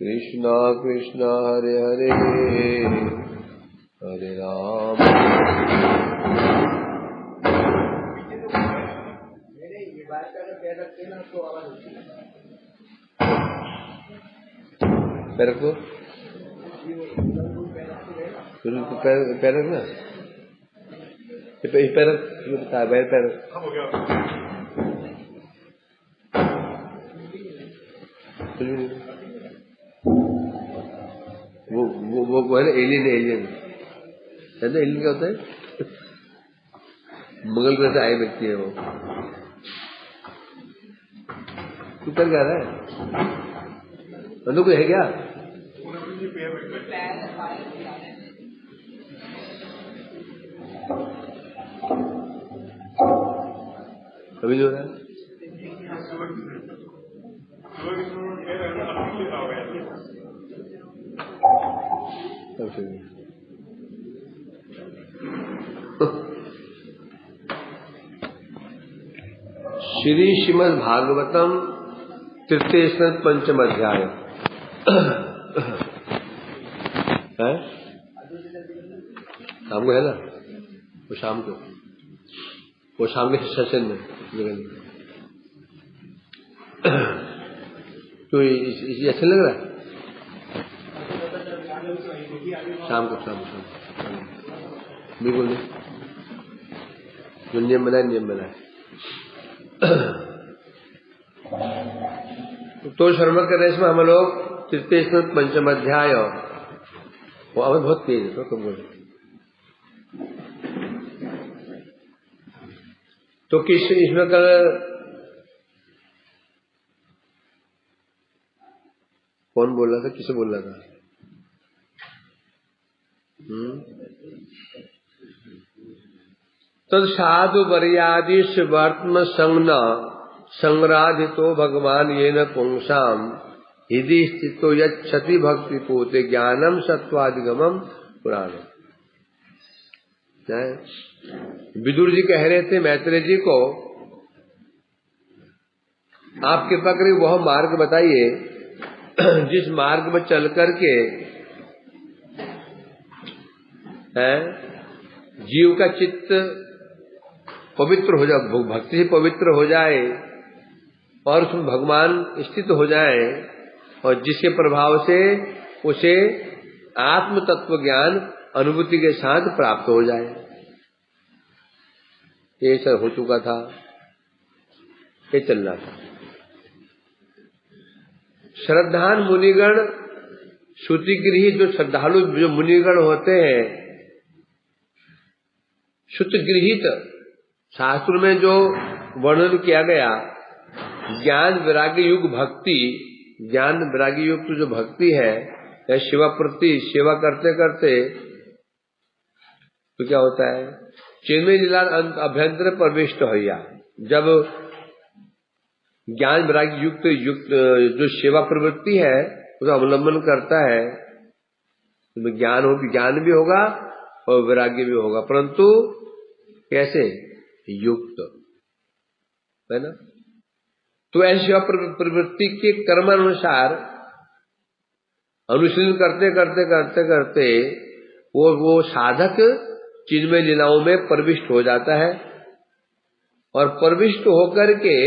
कृष्णा कृष्णा हरे हरे हरे राम। पैर रखो, पैर रखना, पैर पैर वो है ना एलियन है ना। एलियन क्या होता है? मंगल ग्रह से आए व्यक्ति है वो। तू कर क्या रहा है? कोई है क्या? अभी जो हो रहा है श्री श्रीमद् भागवतम तृतीय स्कंद पंचम अध्याय है। शाम को है ना, वो शाम को, वो शाम के सेशन में। तो ये अच्छा लग रहा है? शाम को बिल्कुल नहीं, जो नियम बनाए नियम बनाए। तो श्रवण कर रहे इसमें हम लोग तृतीय स्कंद पंचम अध्याय। वो आवाज बहुत तेज है, तो कम बोले। तो किस इसमें कल कौन बोल रहा था, किसे बोल रहा था? तद साधु वर्यादिश वर्तम संज्ञा संग्राधितो भगवान येन पुंसाम हृदि स्थितो यच्छति भक्ति पूते ज्ञानम सत्वादिगमम पुराणम। विदुर जी कह रहे थे मैत्रेय जी को, आप कृपा करिए वह मार्ग बताइए जिस मार्ग में चल करके जीव का चित्त पवित्र हो जाए, भक्ति से पवित्र हो जाए और उसमें भगवान स्थित हो जाए, और जिसके प्रभाव से उसे आत्म तत्व ज्ञान अनुभूति के साथ प्राप्त हो जाए। ये सब हो चुका था, ये चल रहा था। श्रद्धान मुनिगण श्रुतिगृही, जो श्रद्धालु जो मुनिगण होते हैं, श्रुति गृहित शास्त्र में जो वर्णन किया गया, ज्ञान वैराग्य युग भक्ति, ज्ञान वैराग्य युक्त जो भक्ति है या शिवा प्रति सेवा करते करते तो क्या होता है, चिन्मय लीला अभ्यंतर प्रविष्ट होया। जब ज्ञान वैराग्य युक्त जो सेवा प्रवृत्ति है उसका अवलंबन करता है, तो ज्ञान भी होगा और वैराग्य भी होगा, परंतु कैसे? युक्त है ना। तो ऐसी सेवा प्रवृत्ति के कर्मानुसार अनुशीलन करते करते करते करते वो साधक चिन्मय लीलाओं में प्रविष्ट हो जाता है, और प्रविष्ट होकर के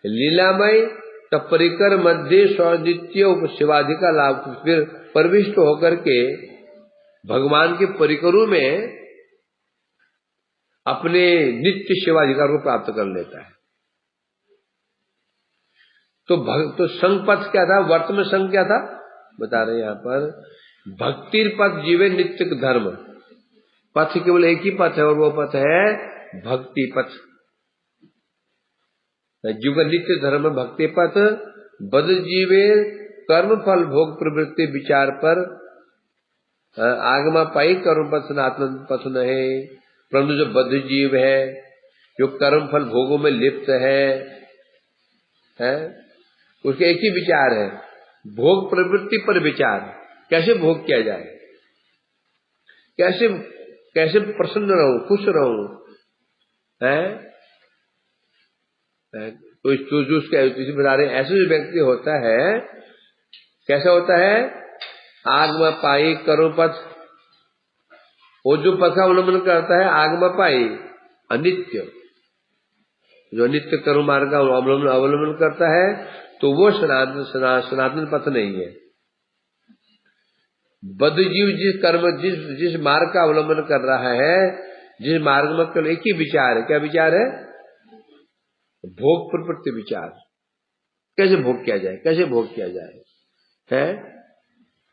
लीलामय परिकर मध्य स्वद्वितीय शिवाधिका लाभ, फिर प्रविष्ट होकर के भगवान के परिकरों में अपने नित्य शिवाधिकार को प्राप्त कर लेता है। तो संघ पथ क्या था? वर्तमान संघ क्या था बता रहे हैं यहाँ पर, भक्ति पथ जीवे नित्य धर्म। पथ केवल एक ही पथ है, और वो पथ है भक्ति पथ। जीव का नित्य धर्म भक्ति पथ। बद जीवे कर्म फल भोग प्रवृत्ति विचार पर आगमा पाई कर्म पथ सनातन पथ नहीं। परंतु जो बद्ध जीव है, जो कर्म फल भोगों में लिप्त है, उसके एक ही विचार है, भोग प्रवृत्ति पर विचार। कैसे भोग किया जाए, कैसे प्रसन्न रहूं, खुश रहूं, तो जो उसके बता रहे ऐसे जो व्यक्ति होता है, कैसा होता है? आगम पाई कर्म पथ, वो जो पथ का अवलंबन करता है आगम पाई अनित्य, जो अनित्य कर्म मार्ग का अवलंबन करता है, तो वो सनातन पथ नहीं है। बद्ध जीव जिस मार्ग का अवलंबन कर रहा है, जिस मार्ग में केवल एक ही विचार है, क्या विचार है? भोग प्रवृत्ति विचार, कैसे भोग किया जाए, कैसे भोग किया जाए है।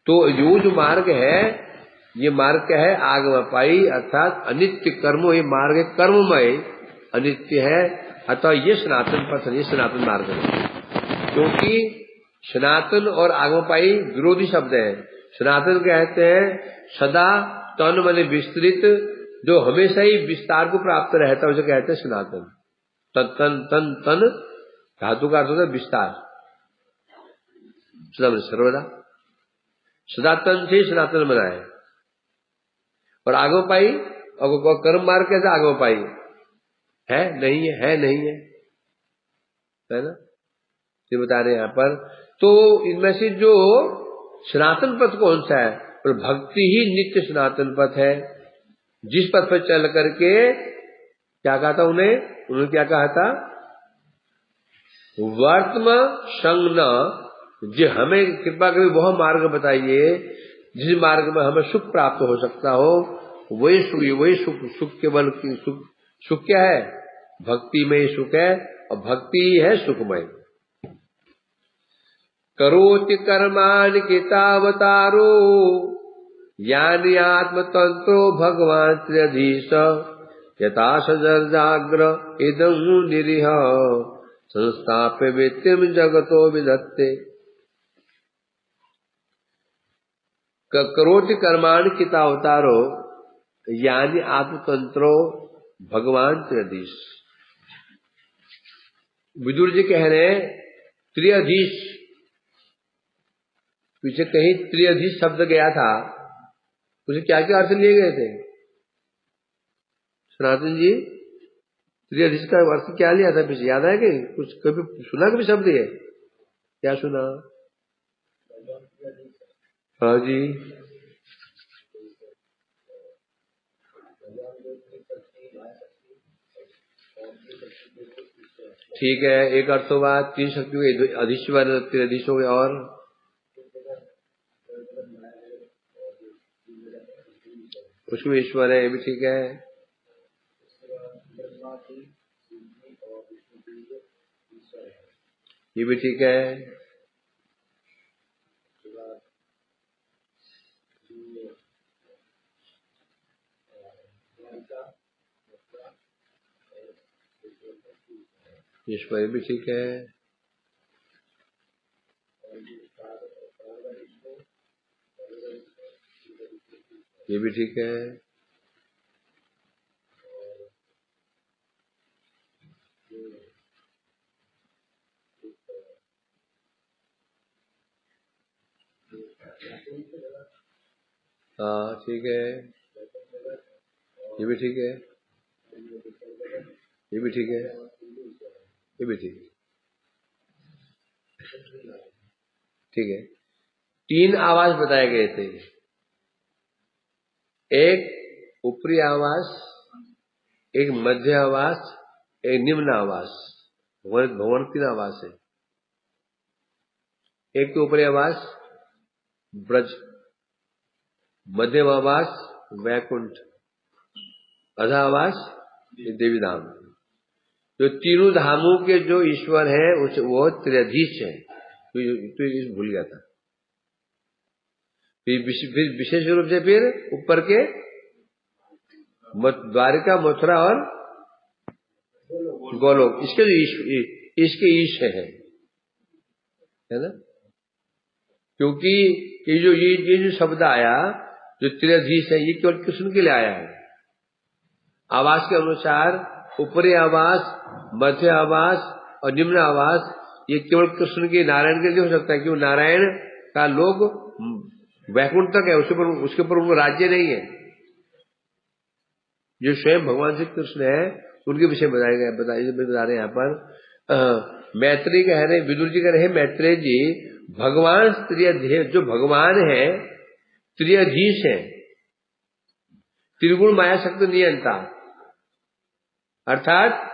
तो जो मार्ग है, ये मार्ग क्या है? आगमपाई, अर्थात अनित्य कर्म, ये मार्ग कर्ममय अनित्य है, अतः ये सनातन पथ, ये सनातन मार्ग है। क्योंकि सनातन और आगमपाई विरोधी शब्द है। सनातन कहते हैं सदा तन मन विस्तृत, जो हमेशा ही विस्तार को प्राप्त रहता है, उसे कहते हैं सनातन। तन धातु का अर्थ होता है विस्तार, सदा सर्वदा, सनातन से सनातन बना है। और आगमपाई और कर्म मार्ग कैसे आगमपाई है? नहीं है, है नहीं है ना, ये बता रहे हैं यहाँ पर। तो इनमें से जो सनातन पथ कौन सा है? और भक्ति ही नित्य सनातन पथ है। जिस पथ पर चल करके क्या कहा था उन्होंने क्या कहा था? वर्तमान संग जो हमें कृपा करें वह मार्ग बताइए जिस मार्ग में हमें सुख प्राप्त हो सकता हो, वही सुख केवल सुख क्या है? भक्ति में ही सुख है, और भक्ति ही है सुखमय। करोति कर्माणि कितावतारो यानि आत्मतंत्रो भगवान त्र्यधीश यथा सजर्जाग्र इदं निरीह संस्थाप्य वित्तिम जगतो विधत्ते। करोति कर्माणि कितावतारो यानि आत्मतंत्रो भगवान त्र्यधीश। विदुर जी कह रहे हैं त्रिअधीश, पीछे कहीं त्रिअधीश शब्द गया था, उसे क्या क्या अर्थ लिए गए थे सनातन जी? त्रिअधीश का अर्थ क्या लिया था पीछे, याद है कि कुछ कभी सुना? कभी शब्द ये क्या सुना? हाँ जी, ठीक है, एक अर्थ हुआ तीन शक्तियों के अधीश्वर त्रिअधीश हो गए, और उसमें ईश्वर है, ये भी ठीक है। ये भी ठीक है। ईश्वर भी ठीक है। ये भी ठीक है। हाँ ठीक है, ये भी ठीक है, ये भी ठीक है, ये भी ठीक है, ठीक है। तीन आवाज बताए गए थे, एक ऊपरी आवाज, एक मध्य आवाज, एक निम्न आवाज। भगवान तीन आवाज है। एक तो ऊपरी आवाज ब्रज, मध्यम आवाज वैकुंठ, अधा आवाज देवी धाम। जो तीनों धामों के जो ईश्वर है वो त्रिअधीश है। तो इस भूल गया था। फिर विशेष रूप से फिर ऊपर के द्वारिका, मथुरा और गोलोक, इसके ईश है ना। क्योंकि ये जो शब्द आया जो त्रिअधीश है, ये केवल कृष्ण के लिए आया है। आवाज के अनुसार ऊपरी आवाज, मध्य आवाज और निम्न आवाज ये केवल कृष्ण के, नारायण के लिए हो सकता है, क्योंकि नारायण का लोग वैकुंठ तक है, उसके ऊपर उनको राज्य नहीं है। जो स्वयं भगवान श्री कृष्ण है उनके विषय बता रहे हैं यहाँ पर। मैत्री कह रहे, विदुर जी कह रहे हैं मैत्रेय जी, भगवान त्रिअधीश, जो भगवान है त्रिअधीश है, त्रिगुण माया शक्ति नियंता, अर्थात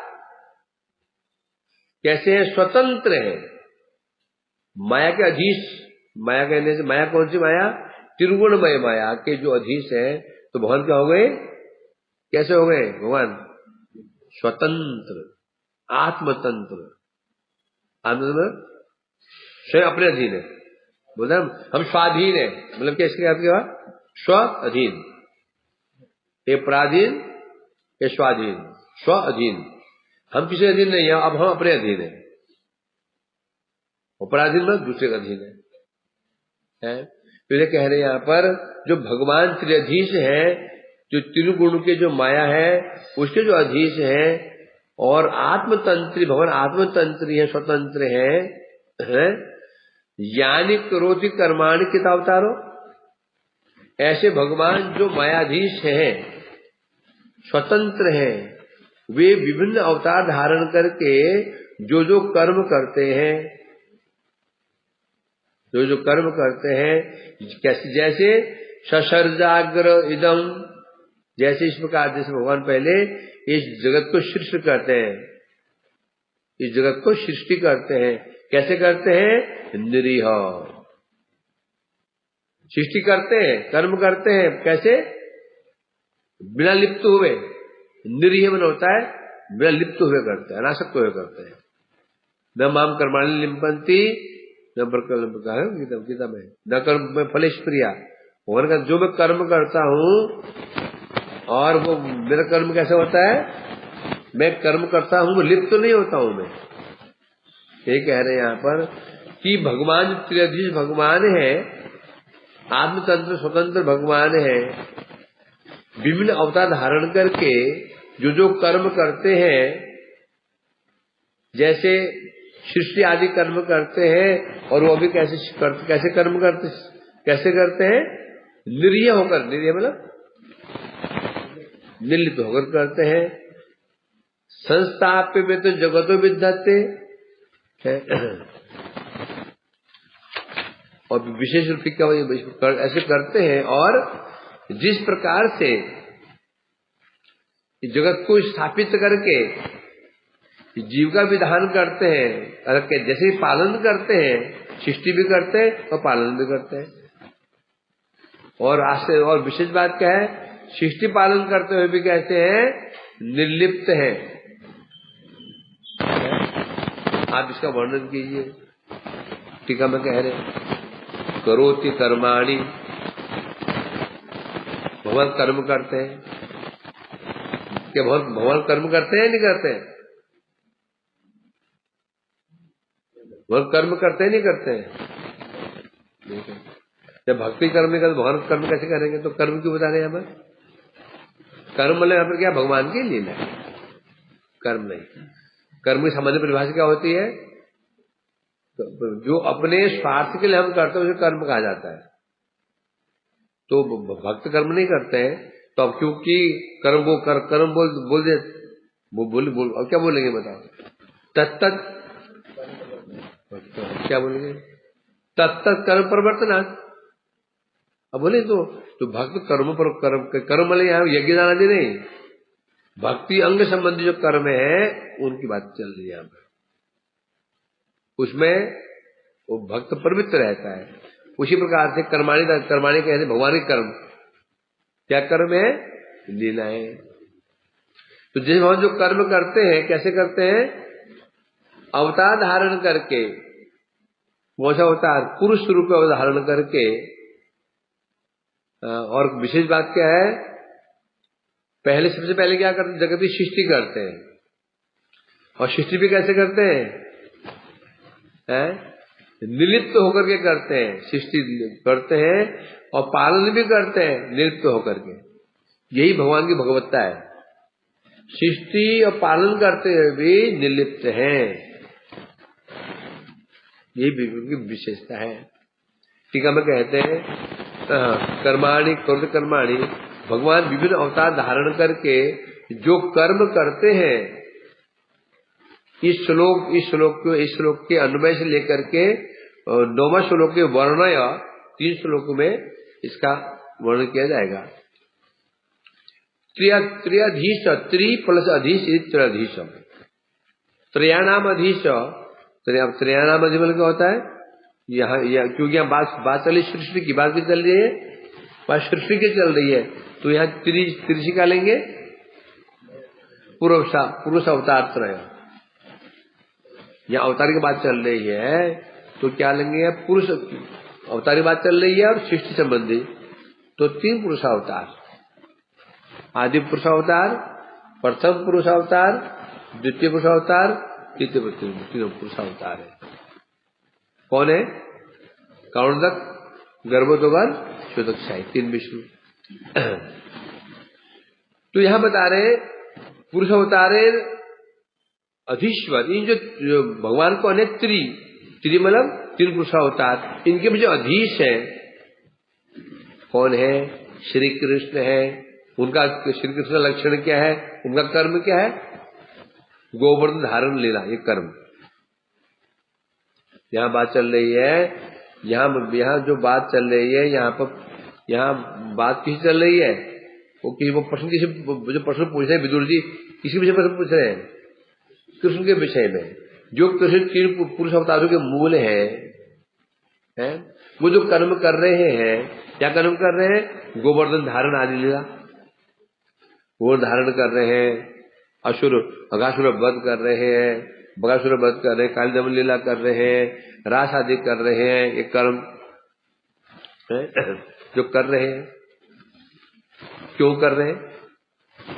कैसे है, स्वतंत्र है, माया के अधीश। माया कहने से, माया कौन सी माया? त्रिगुणमय माया के जो अधीश है। तो भगवान क्या हो गए? कैसे हो गए भगवान? स्वतंत्र, आत्मतंत्र। आत्मतंत्र स्वयं अपने अधीन है। बोलते हम स्वाधीन है, मतलब कैसे आपके बाद स्व अधीन, ये पराधीन, ये स्वाधीन, स्व अधीन। हम किसी अधीन नहीं है, अब हम अपने अधीन है। अपराधीन मतलब दूसरे का अधीन है। तो ये कह रहे हैं यहाँ पर, जो भगवान त्रिअधीश है, जो त्रिगुण के जो माया है उसके जो अधीश है, और आत्मतंत्री, भगवान आत्मतंत्री है, स्वतंत्र है। यानी करोति कर्माणि कित अवतारो, ऐसे भगवान जो मायाधीश है, स्वतंत्र है, वे विभिन्न अवतार धारण करके जो जो कर्म करते हैं, जो जो कर्म करते हैं, कैसे, जैसे ससर्जाग्र इदम, जैसे इस प्रकार, जैसे भगवान पहले इस जगत को सृष्टि करते हैं, इस जगत को सृष्टि करते हैं। कैसे करते हैं? निरीह सृष्टि करते हैं, कर्म करते हैं। कैसे? बिना लिप्त हुए। निरीह मन होता है बिना लिप्त हुए करते हैं, अनासक्त हुए करते हैं। न माम कर्माणि लिम्पन्ति न गीता में, न कर्म में फलेश प्रिया। भगवान का जो मैं कर्म करता हूँ, और वो मेरा कर्म कैसा होता है? मैं कर्म करता हूँ, लिप्त तो नहीं होता हूँ मैं। ये कह रहे हैं यहाँ पर कि भगवान त्रिअधीश भगवान है, आत्मतंत्र स्वतंत्र भगवान है, विभिन्न अवतार धारण करके जो जो कर्म करते हैं, जैसे सृष्टि आदि कर्म करते हैं, और वो भी कैसे कर्म करते, कैसे करते हैं? निरीह होकर, निरीह मतलब निर्लिप्त होकर करते हैं। संस्थाप्य में तो जगतो विद्यते, और विशेष रूप से ऐसे करते हैं। और जिस प्रकार से जगत को स्थापित करके जीव का विधान करते हैं, जैसे पालन करते हैं, सृष्टि भी करते हैं और पालन भी करते हैं। और विशेष बात क्या है? सृष्टि पालन करते हुए भी कहते हैं निर्लिप्त हैं। आप इसका वर्णन कीजिए। टीका में कह रहे करोति कर्माणि, भगवान कर्म करते हैं। क्या भगवान कर्म करते हैं नहीं करते हैं? भगवान कर्म करते हैं नहीं करते हैं? जब भक्ति कर्म नहीं करते, भगवान कर्म कैसे करेंगे? तो कर्म क्यों बता रहे हैं यहाँ पर? कर्म मतलब यहाँ पर क्या? भगवान की लीला है, कर्म नहीं। कर्म की सामान्य परिभाषा क्या होती है? जो अपने स्वार्थ के लिए हम करते हैं उसे कर्म कहा जाता है। तो भक्त कर्म नहीं करते हैं, तो अब क्योंकि कर्म वो कर्म बोल दे, वो बोल अब क्या बोलेंगे बताओ? तत्त क्या बोलेंगे? तत्त कर्म परिवर्तनात्। अब बोले तो भक्त कर्म पर कर्म वाले यहाँ यज्ञ दान आदि नहीं, भक्ति अंग संबंधी जो कर्म है उनकी बात चल रही है यहाँ पर। उसमें वो भक्त प्रवृत्त रहता है। उसी प्रकार से कर्माणी कहते भगवान के कर्म। क्या कर्म है? लीलाएं। तो जिस भगवान जो कर्म करते हैं, कैसे करते हैं? अवतार धारण करके। कौन सा अवतार? पुरुष रूप में धारण करके। और विशेष बात क्या है? पहले, सबसे पहले क्या करते? जगत की सृष्टि करते हैं। और सृष्टि भी कैसे करते हैं? निर्लिप्त होकर के करते हैं। सृष्टि करते हैं और पालन भी करते हैं निर्लिप्त होकर के। यही भगवान की भगवत्ता है। सृष्टि और पालन करते हुए भी निर्लिप्त हैं, यही उनकी विशेषता है। टीका में कहते हैं कर्माणि करोति कर्माणि, भगवान विभिन्न अवतार धारण करके जो कर्म करते हैं, इस श्लोक के अन्वय से लेकर के 9वां श्लोक के वर्णय 3 श्लोक में इसका वर्णन किया जाएगा। त्र्यधीश, त्रि प्लस अधीश, त्र्यधीश, त्रयाणाम अधीश। त्रयाणाम अधीश क्या होता है? यहाँ क्योंकि यहाँ बात चल रही सृष्टि की, बात भी चल रही है, बात सृष्टि की चल रही है, तो यहाँ त्रिशी का लेंगे पुरुष अवतार त्रय। यहाँ अवतार की बात चल रही है तो क्या लेंगे? पुरुष अवतार की बात चल रही है और सृष्टि संबंधी, तो 3 पुरुष अवतार, आदि पुरुष अवतार, प्रथम पुरुष अवतार, द्वितीय पुरुष अवतार, तृतीय पुरुष अवतार है। कौन है? कारणोदक, गर्भोदगन, चोदकशाही, 3 विष्णु। तो यहां बता रहे पुरुष अवतारे अधीश्वर, इन जो भगवान कौन है? त्रि मतलब 3 पुरुष अवतार, इनके भी जो अधीश है कौन है? श्री कृष्ण है। उनका श्री कृष्ण का लक्षण क्या है? उनका कर्म क्या है? गोवर्धन धारण लीला, ये कर्म। यहाँ बात चल रही है, यहाँ जो बात चल रही है, यहाँ बात किसी चल रही है, वो जो प्रश्न पूछ रहे हैं विदुर जी, किसी विषय प्रश्न पूछ रहे हैं? कृष्ण के विषय में। जो कृष्ण 3 पुरुष अवतारों के मूल हैं, वो जो कर्म कर रहे हैं, क्या कर्म कर रहे हैं? गोवर्धन धारण आदि लीला, वो धारण कर रहे हैं, अगासुर वध कर रहे हैं, बगासुर वध कर रहे हैं, काली दमन लीला कर रहे हैं, रास आदि कर रहे हैं, ये कर्म जो कर रहे हैं। क्यों कर रहे हैं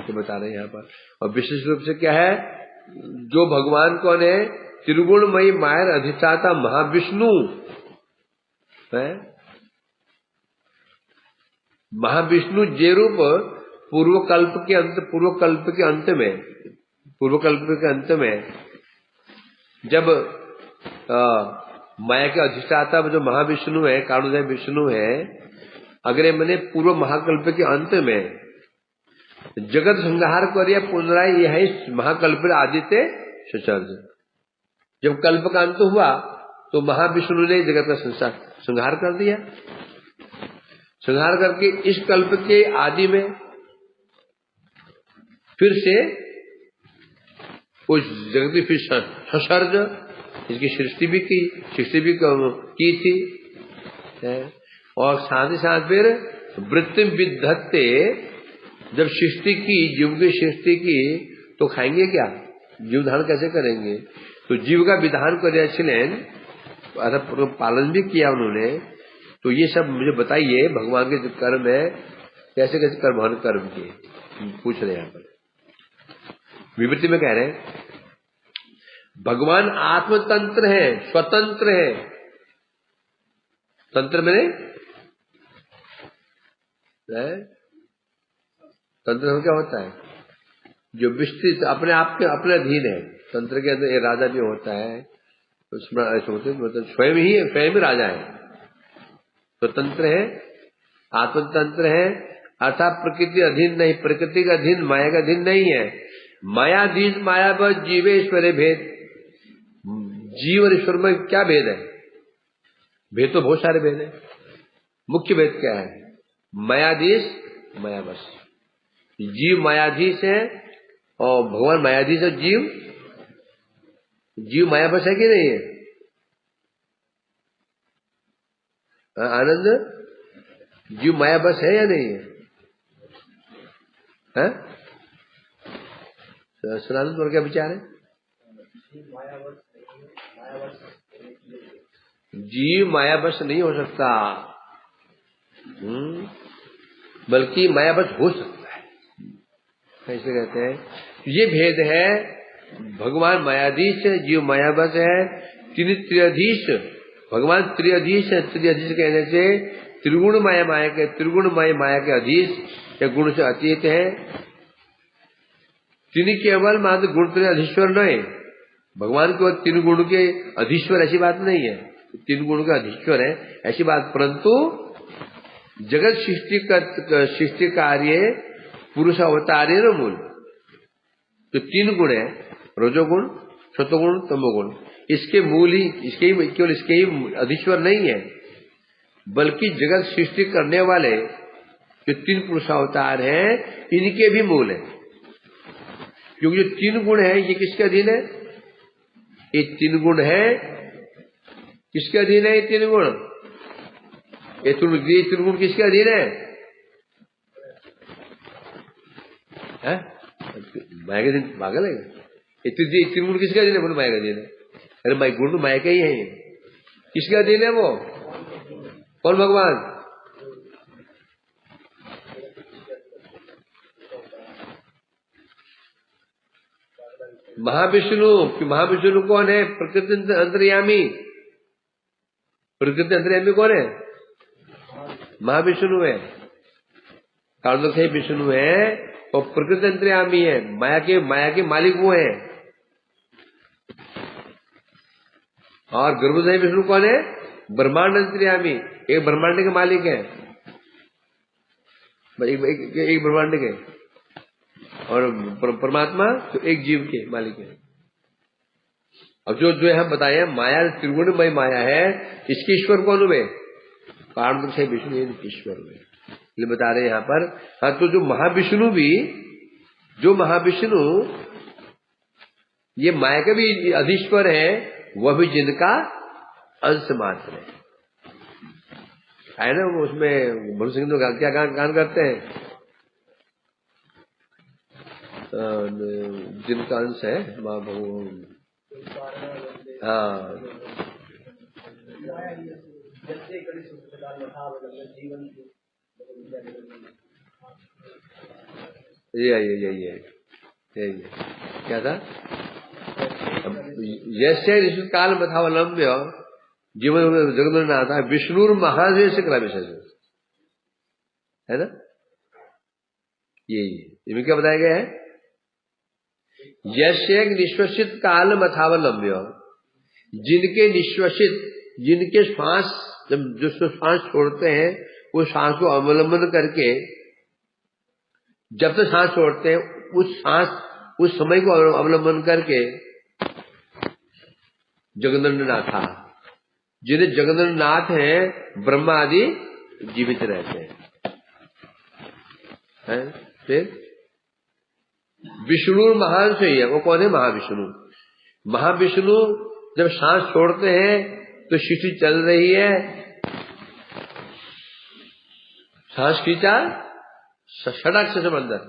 तो बता रहे हैं यहाँ पर। और विशेष रूप से क्या है? जो भगवान कौन है? त्रिगुणमयी मायर अधिष्ठाता महाविष्णु है। महाविष्णु जे रूप पूर्व कल्प के अंत में जब माया के अधिष्ठाता जो महाविष्णु है, कारणोदय विष्णु है, अग्रे मने पूर्व महाकल्प के अंत में जगत संहार करिया पुनराय यह महाकल्प आदित्य सचर्ज। जब कल्प का अंत हुआ तो महाविष्णु ने जगत का संहार कर दिया। संहार करके इस कल्प के आदि में फिर से उस जगत में फिर ससर्ज, इसकी सृष्टि भी की थी। और साथ ही साथ फिर वृत्तिम विद्धत्ते, जब सृष्टि की, जीव की सृष्टि की, तो खाएंगे क्या? जीव धारण कैसे करेंगे? तो जीव का विधान कर पालन भी किया उन्होंने। तो ये सब मुझे बताइए, भगवान के जो कर्म है कैसे कैसे कर्म किए, पूछ रहे हैं यहाँ पर। विवृत्ति में कह रहे हैं भगवान आत्मतंत्र है, स्वतंत्र है। तंत्र में तंत्र में क्या होता है? जो विस्तृत अपने आप के अपने अधीन है। तंत्र के अंदर राजा भी होता है, उसमें ऐसे होते मतलब स्वयं ही राजा है, स्वतंत्र है, आत्मतंत्र है। अर्थात प्रकृति अधीन नहीं, प्रकृति का अधीन, माया का अधीन नहीं है। मायाधीन माया पर जीवेश्वरे भेद। जीव और ईश्वर में क्या भेद है? भेद तो बहुत सारे भेद है। मुख्य भेद क्या है? मायाधीश मायावश। जीव मायाधीश है और भगवान मायाधीश है। जीव मायावश है कि नहीं है? आनंद, जीव मायावश है या नहीं है? सनातन पर क्या विचार है? जीव मायावश नहीं हो सकता, बल्कि मायावश हो सकता है। कैसे कहते हैं? ये भेद है। भगवान मायाधीश है, जीव मायावश है। त्रिअधीश, भगवान त्रिअधीश है। त्रिअधीश कहने से त्रिगुण माया के अधीश या गुण से अतीत है। तीन केवल मात्र गुण त्रय अधीश्वर नहीं, भगवान केवल 3 गुण के अधीश्वर ऐसी बात नहीं है। 3 गुण के अधीश्वर है ऐसी बात, परंतु जगत सृष्टि कार्य पुरुष अवतारे न मूल। जो 3 गुण है, रजोगुण, सत्वगुण तमोगुण। इसके मूल ही केवल इसके ही अधीश्वर नहीं है, बल्कि जगत सृष्टि करने वाले जो 3 पुरुषावतार हैं इनके भी मूल है। क्योंकि जो 3 गुण है ये किसके अधीन है? ये 3 गुण है किसके अधीन है? ये 3 गुण, ये 3 गुण किसके अधीन है? माया के दिन पागल है? ये 3 गुण किसके अधीन है? बोलो माया के अधीन है। अरे माया गुण तो माया का ही है। किसके अधीन है वो? कौन? भगवान। महाविष्णु। महाविष्णु कौन है? प्रकृति अंतर्यामी। प्रकृति अंतर्यामी कौन है? महाविष्णु है। कारणों से विष्णु है और प्रकृति अंतर्यामी है। माया के मालिक वो है। और गर्भोदय विष्णु कौन है? ब्रह्मांड अंतर्यामी, एक ब्रह्मांड के मालिक है। एक ब्रह्मांड के, और परमात्मा तो एक जीव के मालिक है। अब जो हम बताए माया त्रिगुणमय माया है, इसके ईश्वर कौन हुए? कारण से विष्णु ईश्वर हुए, ये बता रहे हैं यहाँ पर। हाँ, तो जो महाविष्णु ये माया के भी अधीश्वर है, वह भी जिनका अंश मात्र है ना। वो उसमें मनुष्य सिंह तो क्या गान करते हैं? जिनका अंश है माँ भगवान। हाँ, ये क्या था? जैसे काल मथावलंब्य जीवन जगत आता है विष्णु महादेव से कला विशेष है ना। ये क्या बताया गया है? जैसे निश्वसित काल मथावलंब्य, जिनके निश्वसित, जिनके श्वास जो श्वास छोड़ते हैं वो श्वास को अवलंबन करके, जब तक सांस छोड़ते हैं उस समय को अवलंबन करके जगदंडनाथा, जिन्हें जगदंडनाथ हैं ब्रह्मा आदि जीवित रहते हैं। फिर विष्णु महान से ही है, वो कौन है? महाविष्णु। महाविष्णु जब सांस छोड़ते हैं तो सृष्टि चल रही है, सांस खींचा षडाक्ष से अंदर,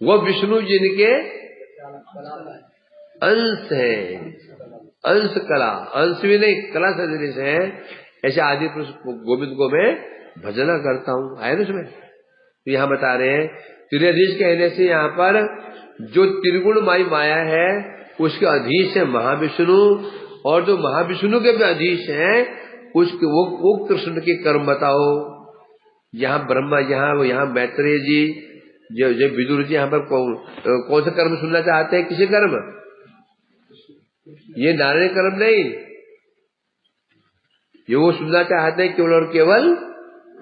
वो विष्णु जिनके अंश है, अंश कला, अंश भी नहीं कला सदृश है। ऐसे आदि पुरुष गोविंद को मैं भजना करता हूं, आए ना उसमें। तो यहां बता रहे हैं त्रिअधीश कहने से यहाँ पर जो त्रिगुणमयी माया है उसके अधीश है महाविष्णु, और जो महाविष्णु के भी अधीश है उसके वो कृष्ण के कर्म बताओ। यहाँ ब्रह्मा, यहाँ मैत्रेय जी, जो विदुर जी यहाँ पर कौन सा कर्म सुनना चाहते हैं? किसी कर्म? ये नारायण कर्म नहीं, ये वो सुनना चाहते हैं केवल और केवल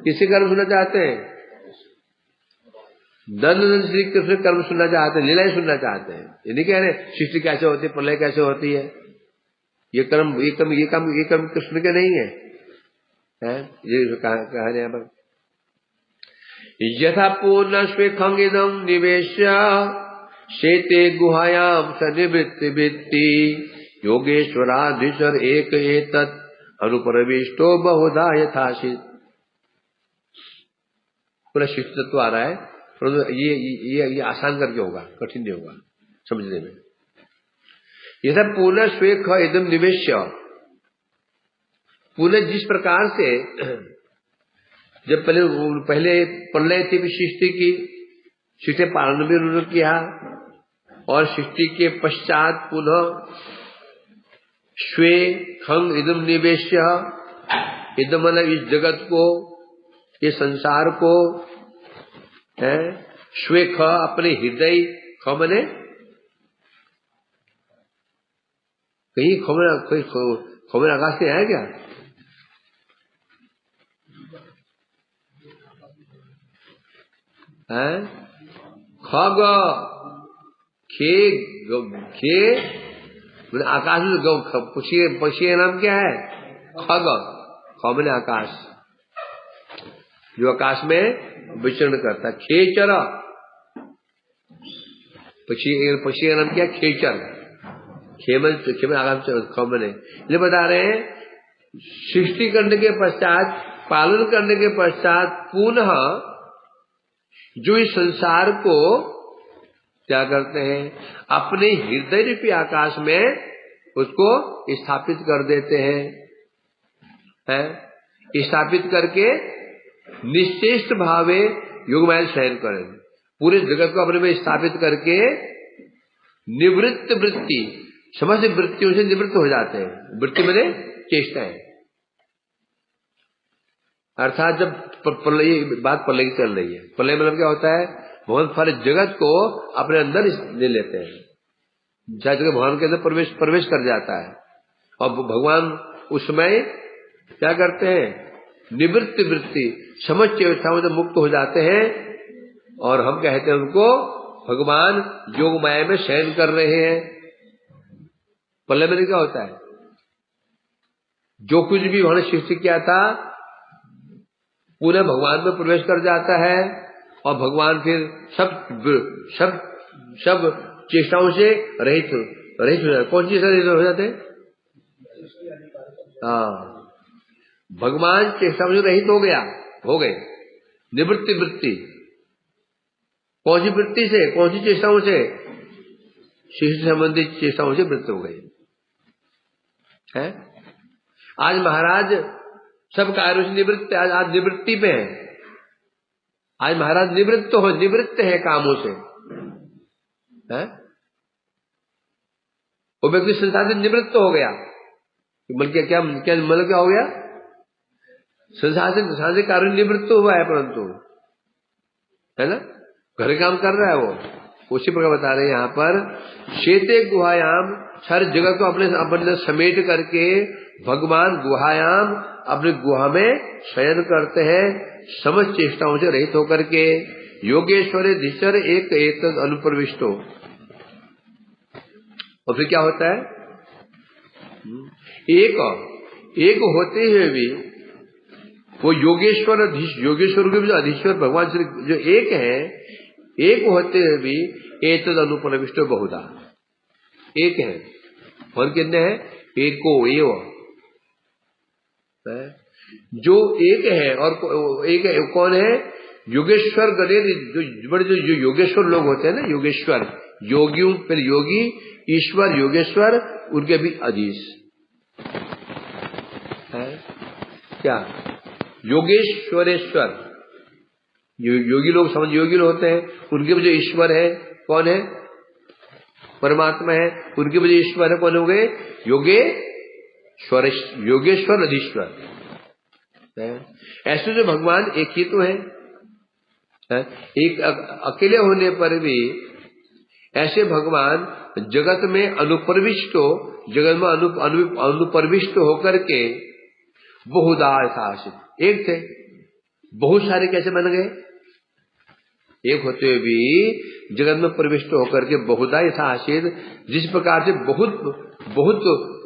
किसी कर्म सुनना चाहते हैं? नंद श्री कृष्ण कर्म सुनना चाहते हैं, लीलाएं सुनना चाहते हैं। ये नहीं कह रहे सृष्टि कैसे होती है, प्रलय कैसे होती है। ये कर्म कृष्ण के नहीं है, ये कहा यहाँ पर। यथा पूर्ण स्वेखंगिदम निवेश्य शेते गुहायाम सनिवृत्ति योगेश्वराधीश्वर एक एतत् अनुप्रविष्टो बहुधा यथाशित। पूरा शिष्ट तत्व आ रहा है, परंतु ये आसान करके होगा, कठिन नहीं होगा समझने में। यथा पुनः स्वेख एकदम निवेश्य, पुनः जिस प्रकार से जब पहले प्रलय थी सृष्टि की, सृष्टि पालन भी उन्होंने किया, और सृष्टि के पश्चात पुनः स्वे खंग इदम निवेश्य, इदम मतलब इस जगत को, ये संसार को, है स्वे ख अपने हृदय, ख मने कहीं खबर आकाश से आया क्या? खग खे आकाश में पक्षी का नाम क्या है? खग। ख मैंने आकाश, जो आकाश में विचरण करता है। खेचर, पक्षी का नाम क्या है? खेचर। खेमन आकाश खमन है। ये बता रहे हैं सृष्टि करने के पश्चात, पालन करने के पश्चात पुनः जो इस संसार को क्या करते हैं, अपने हृदय रूपी आकाश में उसको स्थापित कर देते हैं, स्थापित करके निश्चेष्ट भावे योगमाया शयन करें। पूरे जगत को अपने में स्थापित करके निवृत्त वृत्ति, समस्त वृत्तियों से निवृत्त हो जाते हैं। वृत्ति मैंने चेष्टा है, अर्थात जब प्रलय, बात प्रलय की चल रही है, प्रलय मतलब क्या होता है? बहुत सारे जगत को अपने अंदर ले लेते हैं, जहाँ जगह भगवान के अंदर प्रवेश कर जाता है, और भगवान उसमें क्या करते हैं? निवृत्त वृत्ति, समस्त चेष्टाओं से मुक्त हो जाते हैं, और हम कहते हैं उनको भगवान योग माया में शयन कर रहे हैं। प्रलय में क्या होता है? जो कुछ भी उन्होंने सृष्टि किया था पूरे भगवान में प्रवेश कर जाता है, और भगवान फिर सब चेष्टाओं से रहित हो जाते। कौन सी रहित हो जाते हैं? हाँ, भगवान चेष्टाओं से रहित हो गए। निवृत्ति वृत्ति, कौन सी वृत्ति से? कौन सी चेष्टाओं से? सृष्टि संबंधित चेष्टाओं से वृत्त हो गए हैं। आज महाराज सब कार्यों से निवृत्त, आज निवृत्ति पे है। आज महाराज निवृत्त है कामों से, है? वो व्यक्ति संसार से निवृत्त हो गया, बल्कि क्या मतलब क्या हो गया? संसार से कार्य निवृत्त हुआ है, परंतु है ना, घर काम कर रहा है वो। उसी प्रकार बता रहे हैं यहाँ पर, शेते गुहायाम, सारे जगत को अपने समेट करके भगवान गुहायाम, अपने गुहा में शयन करते हैं, समस्त चेष्टाओं से रहित होकर के। योगेश्वरे धीश्वर एक अनुप्रविष्टो। और फिर क्या होता है? एक होते हुए भी वो योगेश्वर के भी जो अधीश्वर भगवान श्री जो एक है, एक होते हुए भी एक अनुप्रविष्टो बहुधा, एक है। और कितने हैं? एको एव, जो एक है। और एक है, कौन है? योगेश्वर गणेश, जो योगेश्वर लोग होते हैं ना, योगेश्वर, योगियों, फिर योगी, ईश्वर, योगेश्वर, उनके भी अधीश है क्या? योगेश्वरेश्वर, योगी लोग समझ, योगी लोग होते हैं, उनके भी जो ईश्वर है, कौन है? परमात्मा है, उनके भी जो ईश्वर है, कौन हो गए? योगेश्वर अधीश्वर। ऐसे जो भगवान एक ही तो है, एक अकेले होने पर भी ऐसे भगवान जगत में अनुप्रविष्ट हो, जगत में अनुप्रविष्ट होकर के बहुधा शासित, एक थे, बहुत सारे कैसे बन गए? एक होते हुए भी जगत में प्रविष्ट होकर के बहुधा शासित, जिस प्रकार से बहुत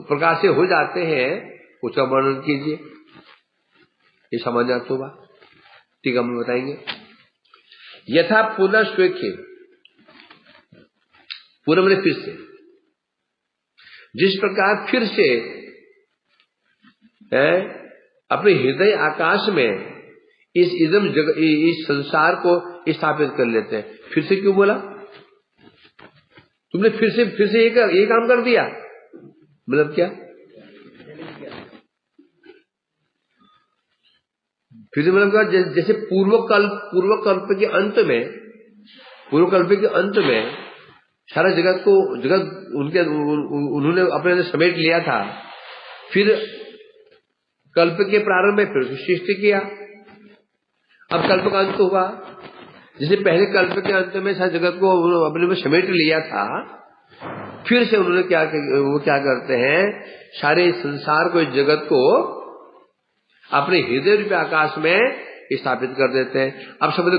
प्रकार से हो जाते हैं, उसका वर्णन कीजिए। ये समझ आता होगा, ठीक, हम बताएंगे। यथा पुनः स्वेख्य, पुनः मैंने फिर से, जिस प्रकार फिर से अपने हृदय आकाश में इस संसार को स्थापित कर लेते हैं। फिर से क्यों बोला तुमने? फिर से ये काम कर दिया, मतलब क्या? फिर से मतलब क्या? जैसे पूर्व कल्प के अंत में सारा जगत उन्होंने अपने समेट लिया था, फिर कल्प के प्रारंभ में फिर सृष्टि किया। अब कल्प का अंत हुआ, जैसे पहले कल्प के अंत में सारा जगत को अपने में समेट लिया था, फिर से उन्होंने क्या करते हैं? सारे संसार को, इस जगत को अपने हृदय रूपी आकाश में स्थापित कर देते हैं। अब सब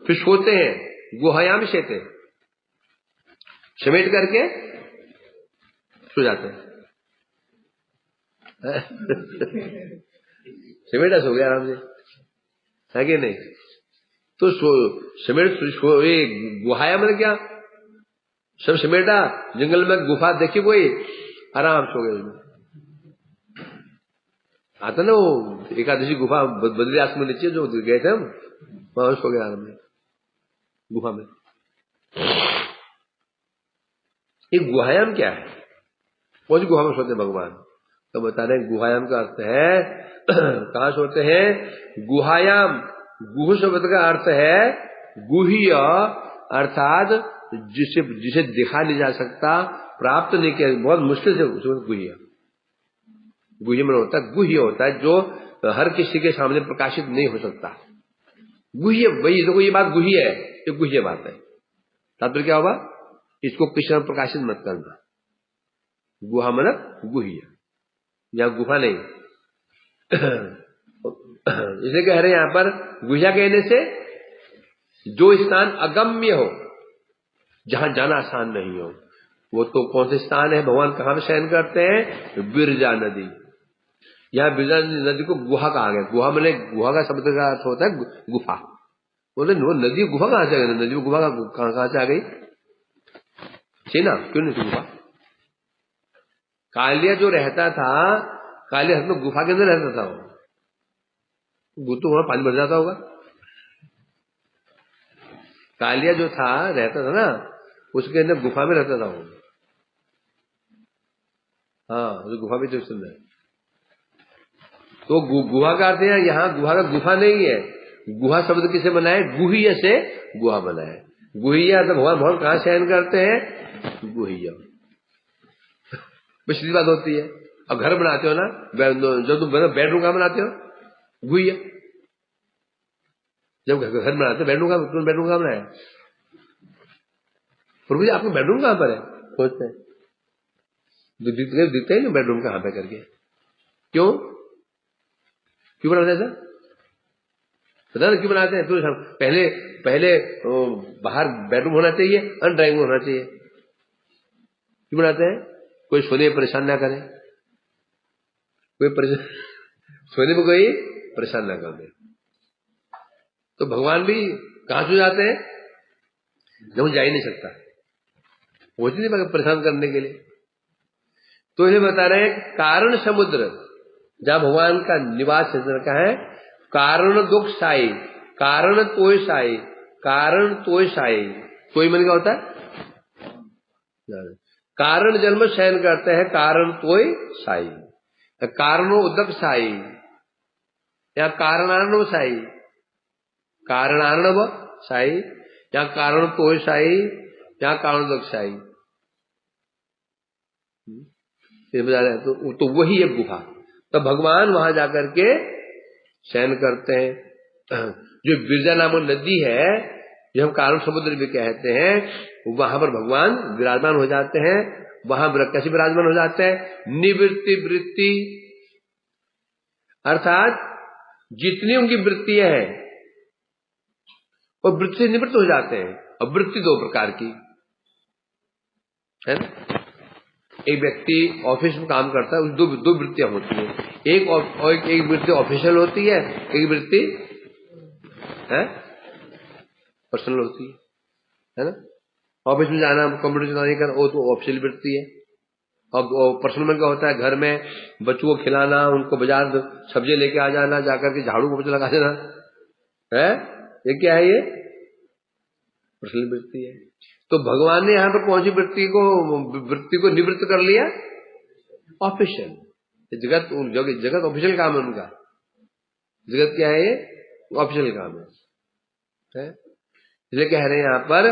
फिर सोते हैं, गुहायाम शेते, समेट करके सो जाते हैं। समेटा सो गया आराम से, है कि नहीं? तो समेट गुहाया मतलब क्या, सब समेटा, जंगल में गुफा देखी कोई, आराम सो गए उसमें। आता ना वो एकादशी गुफा बद्री आश्रम नीचे जो गए थे हम, वहां सो गए आराम में गुफा में। ये गुहायाम क्या है? कौन सी गुहा में सोते भगवान? तो बता रहे गुहायाम का अर्थ है कहां सोते हैं? गुहायाम, गुह शब्द का अर्थ है गुह्य, अर्थात जिसे देखा नहीं जा सकता, प्राप्त नहीं किया, बहुत मुश्किल से गुह्य। गुह्य में होता है, गुह्य होता है जो हर किसी के सामने प्रकाशित नहीं हो सकता। गुह्य, वही देखो, ये बात गुह्य है, ये गुह्य बात है। तात्पर्य क्या होगा? इसको किसी में प्रकाशित मत करना। गुहा मतलब गुह्य, या गुफा नहीं। इसे कह रहे हैं यहां पर गुह्या कहने से जो स्थान अगम्य हो, जहां जाना आसान नहीं हो। वो तो कौन से स्थान है? भगवान कहां पे शयन करते हैं? बिरजा नदी। यहाँ बिरजा नदी को गुहा कहा गया। गुहा मैंने, गुहा का शब्द का अर्थ होता है गुफा। बोले वो नदी गुफा कहां से आ गई? नदी में गुफा कहां से आ गई? ना क्यों नहीं गुफा? कालिया जो रहता था, कालिया में गुफा के अंदर रहता था। वो तो वहां पानी भर जाता होगा। कालिया जो था, रहता था ना, उसके अंदर गुफा में रहता था वो। हाँ, तो गुफा भी तो सुंदर। तो गुहा का अर्थ है यहाँ, गुहा का गुफा नहीं है। गुहा शब्द किसे बना है? गुह्य से गुहा बना है। गुह्य तो भगवान कहां शयन करते हैं? गुह्य। सीधी बात होती है। अब घर बनाते हो ना, जब तुम बेडरूम कहां बनाते हो? गुह्य। जब घर बनाते हो बेडरूम कहां बनाया? प्रभु जी आपका बेडरूम कहां पर है? सोचते हैं, दिखते ही नहीं बेडरूम कहां पे करके। क्यों बनाते हैं? पता ना क्यों बनाते हैं? तो पहले बाहर बेडरूम होना चाहिए और ड्राइंग रूम होना चाहिए। क्यों बनाते हैं? कोई सोने में परेशान ना करे, सोने में कोई परेशान ना कर दे। तो भगवान भी कहां सो जाते हैं? जब जा ही नहीं सकता, पहुंच नहीं परेशान करने के लिए। तो इन्हें बता रहे हैं कारण समुद्र, जहां भगवान का निवास का है। कारण दुख साई, कारण तोय साई, कारण तोय साई। तोय मन क्या होता है? कारण जन्म शयन करते हैं, कारण तोय साई। कारणो उदक साई या कारणार्णव साई, कारणार्णव साई या कारण तोय साई या कारण उदक साई। ये बता रहे हैं। तो वही है गुफा। तो भगवान वहां जाकर के शयन करते हैं। जो बिरजा नामक नदी है, जो हम कारण समुद्र भी कहते हैं, वहां पर भगवान विराजमान हो जाते हैं। वहां कैसे विराजमान हो जाते हैं? निवृत्ति वृत्ति, अर्थात जितनी उनकी वृत्तियां हैं वो वृत्ति से निवृत्त हो जाते हैं। और वृत्ति दो प्रकार की है ना। एक व्यक्ति ऑफिस में काम करता है, दो वृत्तियां होती हैं। एक वृत्ति ऑफिशियल होती है, एक वृत्ति पर्सनल होती है ना। ऑफिस में जाना, कंप्यूटर चलाने का, वो तो ऑफिशियल वृत्ति है। और पर्सनल में क्या होता है? घर में बच्चों को खिलाना, उनको बाजार सब्जी लेके आ जाना, जाकर के झाड़ू पोछा लगा देना है। ये क्या है? ये पर्सनल वृत्ति है। तो भगवान ने यहां पर कौन सी वृत्ति को निवृत्त कर लिया? ऑफिशियल। जगत ऑफिशियल काम है उनका। जगत क्या है? ये ऑफिशियल काम है। इसलिए कह रहे हैं यहां पर,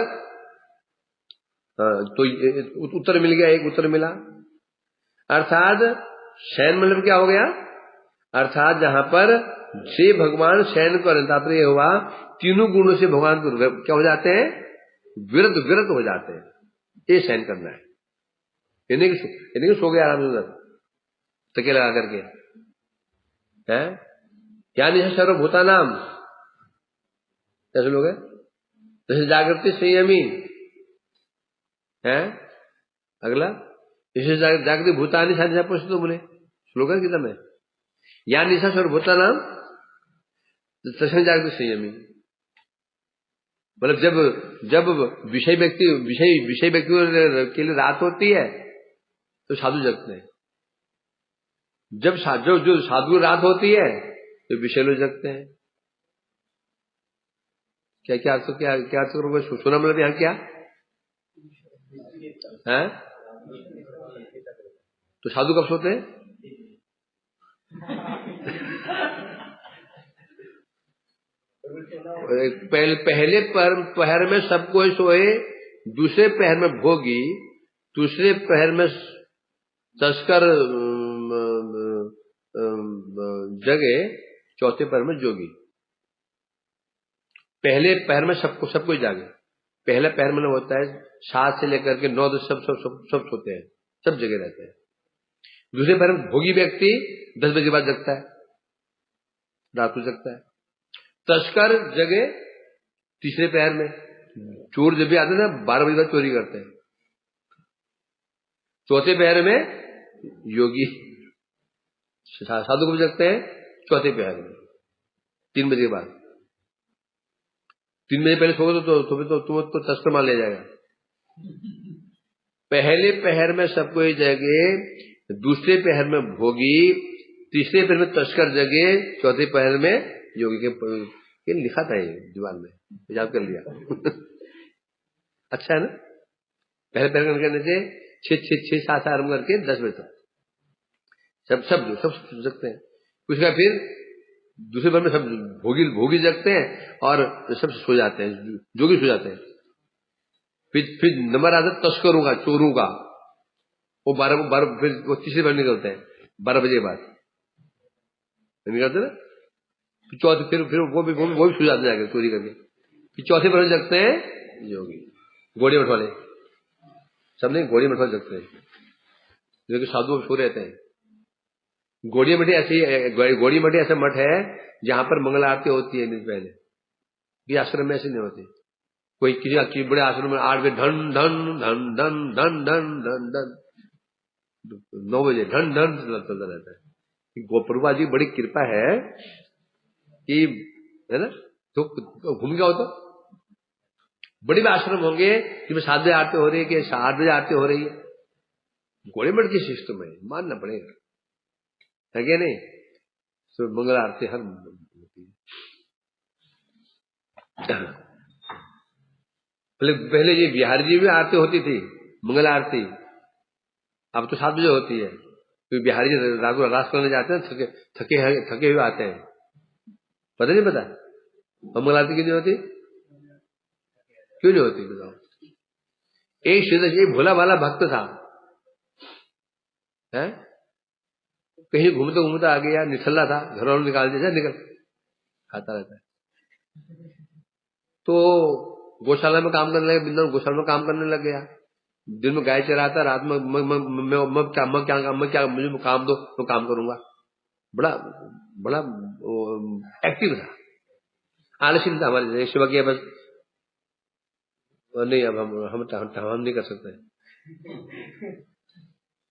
तो उत्तर मिल गया, एक उत्तर मिला। अर्थात शयन मतलब क्या हो गया? अर्थात जहां पर से भगवान शयन करें, तात्पर्य हुआ तीनों गुणों से भगवान क्या हो जाते हैं? विरत हो जाते हैं। ये शयन करना है। इन्हीं सो गया आराम से तके लगा करके है। क्या नहीं है? सर्वभूता नाम कैसे लोग है? जैसे जागृति संयमी, है। अगला इसे जागृति भूतानि सानिशा पश्यतु बोले, श्लोक है गीता में, या निशा सर्वभूतानाम तस्मै जागृति संयमी। मतलब जब विषय व्यक्तियों के लिए रात होती है तो साधु जगते हैं, जब जो साधु रात होती है तो विषय लोग जगते हैं। क्या अर्थ करोगे? सुना मतलब यहाँ क्या है? तो साधु कब सोते हैं? पहले पहर में सब कोई सोए, दूसरे पहर में भोगी, दूसरे पहर में तस्कर जगे, चौथे पहर में जोगी। पहले पहर में सब कोई जागे। पहला पहर में होता है 7 से लेकर के 9 सब सोते हैं, सब जगह रहते हैं। दूसरे पहर में भोगी व्यक्ति 10 बजे बाद जगता है, रात को जगता है। तस्कर जगे तीसरे पहर में। चोर जब भी आते हैं 12 बजे बाद चोरी करते हैं। चौथे पहर में योगी, साधु को जगते हैं चौथे पहर में 3 बजे के बाद। 3 बजे पहले सोओगे तो तस्कर मान लिया जाएगा। पहले पहर में सब कोई जगे, दूसरे पहर में भोगी, तीसरे पहर में तस्कर जगे, चौथे पहर में योगी के लिखा था ये दीवार में, याद कर लिया। अच्छा है ना? पहले पहर करने से 6-7 आरंभ करके 10 बजे तक सब जगते हैं। उसका फिर दूसरे पहर में सब भोगी जगते हैं और सब सो जाते हैं, जोगी सो जाते हैं। फिर नंबर आता है तस्करों का, चोरों का। वो 12 फिर वो तीसरे पहर निकलते हैं 12 बजे के बाद निकलते ना। चौथे फिर वो भी सो जाते हैं जाकर चोरी करके। फिर चौथे पहर जगते हैं योगी, घोड़े मठवाले। सब नहीं, घोड़े मठवाले जगते हैं, जो कि साधु सो रहते हैं। घोड़ी मठी ऐसे मठ है जहां पर मंगल आरती होती है दिन पहले। ये आश्रम में ऐसे नहीं होती। कोई किसी बड़े आश्रम में 8 बजे धन धन धन धन धन धन धन धन, 9 बजे धन धन चलता रहता है। गोप्रभा जी बड़ी कृपा है कि, है ना, तो घूम गया हो तो बड़े आश्रम होंगे जिसमें 7 बजे आरती हो रही है कि 8 बजे आरती हो रही है। घोड़े मठ की सिस्टम है, मानना पड़ेगा, है क्या नहीं? तो मंगल आरती हर होती है। पहले ये बिहार जी में आरती होती थी, मंगल आरती। अब तो 7 बजे होती है। तो बिहारी जी रास करने जाते हैं, थके हुए आते हैं। पता नहीं पता मंगल आरती क्यों नहीं होती? क्यों नहीं होती बताओ? एक श्रीधर एक भोला भाला भक्त था, है, कहीं घूमते आ गया, निठल्ला था, घर वालों निकाल दिया, निकल खाता रहता है। तो गौशाला में काम करने लगे, वृंदावन गौशाला में काम करने लग गया। दिन में गाय चराता, रात में क्या मुझे काम दो तो काम करूंगा। बड़ा एक्टिव था, आलसी था। हमारे सेवा किया बस, नहीं अब हम नहीं कर सकते।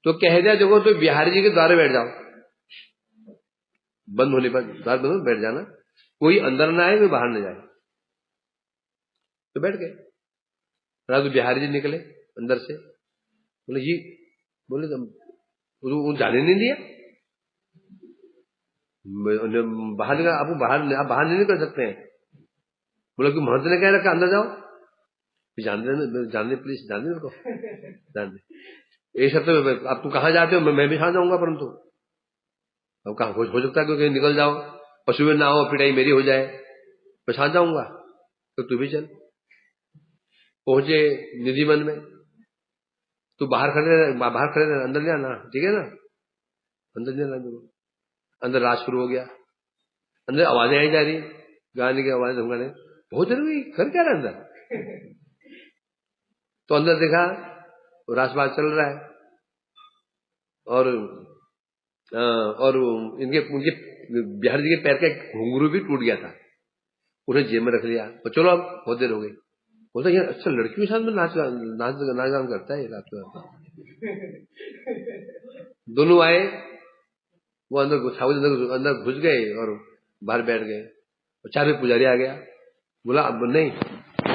तो कह दिया देखो तो बिहारी जी के द्वारे बैठ जाओ, बंद होने पर द्वार बंद बैठ जाना, कोई अंदर ना आए कोई बाहर न जाए। तो बैठ गए। रात बिहारी जी निकले अंदर से, बोले जी, बोले वो जाने नहीं दिया, बाहर निकल, आप बाहर नहीं निकल सकते हैं। बोला कि महंत ने कह रखा अंदर जाओ। जानने पुलिस जानने मेरे को जानने एक शब्द, आप तुम कहाँ जाते हो? मैं भी कहाँ जाऊंगा, परंतु अब कहा हो सकता है क्योंकि निकल जाओ, पशु में ना हो, पिटाई मेरी हो जाए, मैं साथ जाऊंगा, तो तू भी चल। पहुंचे निधिवन में, तू बाहर खड़े अंदर नहीं आना, ठीक है ना? अंदर नहीं आना। अंदर रात शुरू हो गया, अंदर आवाजें आई जा रही, गाने की आवाज, गाने बहुत देर हुई, कर क्या रहा अंदर? तो अंदर देखा रासबाग चल रहा है, और उनके बिहार जी के पैर का घुंघरू भी टूट गया था, उन्हें जेब में रख लिया। तो चलो अब बहुत देर हो गई, बोलता यार अच्छा लड़कियों के साथ में नाच गान करता है रात को। दोनों आए, वो अंदर घुस गए और बाहर बैठ गए। और 4 बजे पुजारी आ गया, बोला अब नहीं